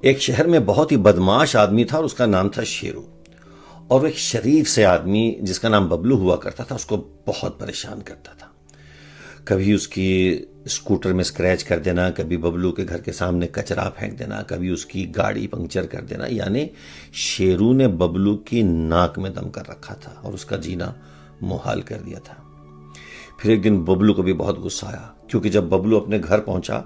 एक शहर में बहुत ही बदमाश आदमी था और उसका नाम था शेरू। और एक शरीफ से आदमी जिसका नाम बबलू हुआ करता था उसको बहुत परेशान करता था। कभी उसकी स्कूटर में स्क्रैच कर देना, कभी बबलू के घर के सामने कचरा फेंक देना, कभी उसकी गाड़ी पंक्चर कर देना। यानी शेरू ने बबलू की नाक में दम कर रखा था और उसका जीना मुहाल कर दिया था। फिर एक दिन बबलू को भी बहुत गुस्सा आया, क्योंकि जब बबलू अपने घर पहुंचा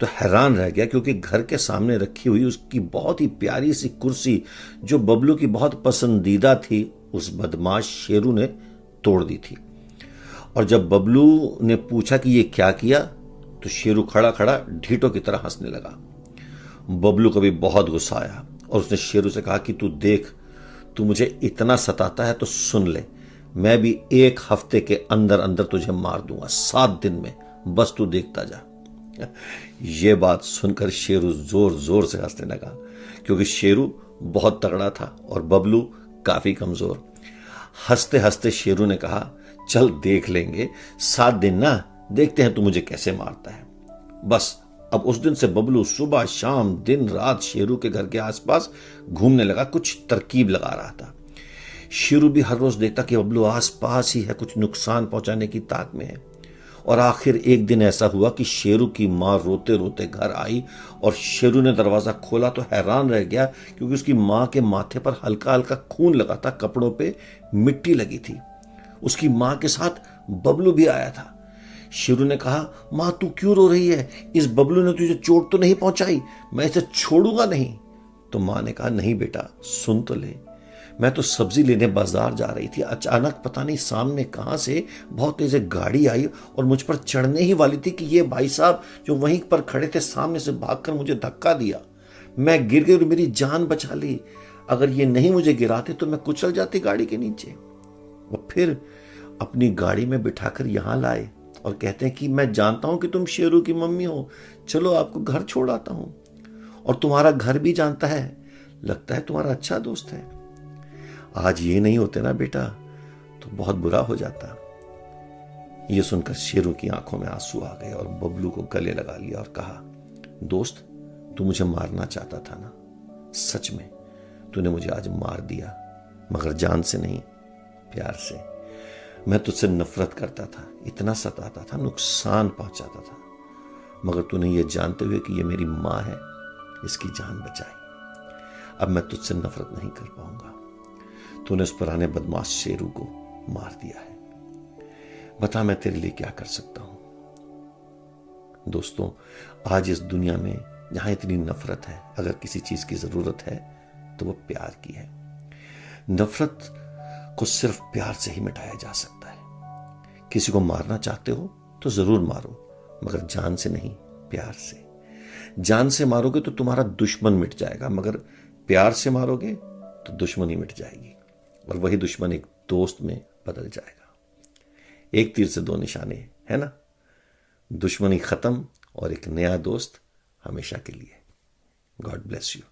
तो हैरान रह गया, क्योंकि घर के सामने रखी हुई उसकी बहुत ही प्यारी सी कुर्सी जो बबलू की बहुत पसंदीदा थी, उस बदमाश शेरू ने तोड़ दी थी। और जब बबलू ने पूछा कि ये क्या किया, तो शेरू खड़ा खड़ा ढीठों की तरह हंसने लगा। बबलू को भी बहुत गुस्सा आया और उसने शेरू से कहा कि तू देख, तू मुझे इतना सताता है तो सुन ले, मैं भी एक हफ्ते के अंदर अंदर तुझे मार दूंगा, 7 दिन में, बस तू देखता जा। ये बात सुनकर शेरू जोर जोर से हंसने लगा, क्योंकि शेरू बहुत तगड़ा था और बबलू काफी कमजोर। हंसते हंसते शेरू ने कहा, चल देख लेंगे, 7 दिन ना, देखते हैं तू मुझे कैसे मारता है। बस अब उस दिन से बबलू सुबह शाम दिन रात शेरू के घर के आसपास घूमने लगा, कुछ तरकीब लगा रहा था। शेरू भी हर रोज देखता कि बबलू आसपास ही है, कुछ नुकसान पहुंचाने की ताक में है। और आखिर एक दिन ऐसा हुआ कि शेरू की मां रोते रोते घर आई और शेरू ने दरवाजा खोला तो हैरान रह गया, क्योंकि उसकी मां के माथे पर हल्का हल्का खून लगा था, कपड़ों पे मिट्टी लगी थी। उसकी मां के साथ बबलू भी आया था। शेरू ने कहा, मां तू क्यों रो रही है? इस बबलू ने तुझे चोट तो नहीं पहुंचाई? मैं इसे छोड़ूंगा नहीं। तो मां ने कहा, नहीं बेटा, सुन तो ले, मैं तो सब्जी लेने बाजार जा रही थी, अचानक पता नहीं सामने कहां से बहुत तेज गाड़ी आई और मुझ पर चढ़ने ही वाली थी कि ये भाई साहब जो वहीं पर खड़े थे सामने से भागकर मुझे धक्का दिया। मैं गिर गई और मेरी जान बचा ली। अगर ये नहीं मुझे गिराते तो मैं कुचल जाती गाड़ी के नीचे। वो फिर अपनी गाड़ी में बिठाकर यहां लाए और कहते हैं कि मैं जानता हूं कि तुम शेरू की मम्मी हो, चलो आपको घर छोड़ आता हूं। और तुम्हारा घर भी जानता है, लगता है तुम्हारा अच्छा दोस्त है। आज ये नहीं होते ना बेटा तो बहुत बुरा हो जाता। ये सुनकर शेरू की आंखों में आंसू आ गए और बबलू को गले लगा लिया और कहा, दोस्त, तू मुझे मारना चाहता था ना, सच में तूने मुझे आज मार दिया, मगर जान से नहीं, प्यार से। मैं तुझसे नफरत करता था, इतना सताता था, नुकसान पहुंचाता था, मगर तूने ये जानते हुए कि ये मेरी मां है, इसकी जान बचाई। अब मैं तुझसे नफरत नहीं कर पाऊंगा। तूने उस पुराने बदमाश शेरू को मार दिया है, बता मैं तेरे लिए क्या कर सकता हूं। दोस्तों, आज इस दुनिया में जहां इतनी नफरत है, अगर किसी चीज की जरूरत है तो वो प्यार की है। नफरत को सिर्फ प्यार से ही मिटाया जा सकता है। किसी को मारना चाहते हो तो जरूर मारो, मगर जान से नहीं, प्यार से। जान से मारोगे तो तुम्हारा दुश्मन मिट जाएगा, मगर प्यार से मारोगे तो दुश्मनी मिट जाएगी और वही दुश्मन एक दोस्त में बदल जाएगा। एक तीर से 2 निशाने, है ना? दुश्मनी खत्म और एक नया दोस्त हमेशा के लिए। God bless you.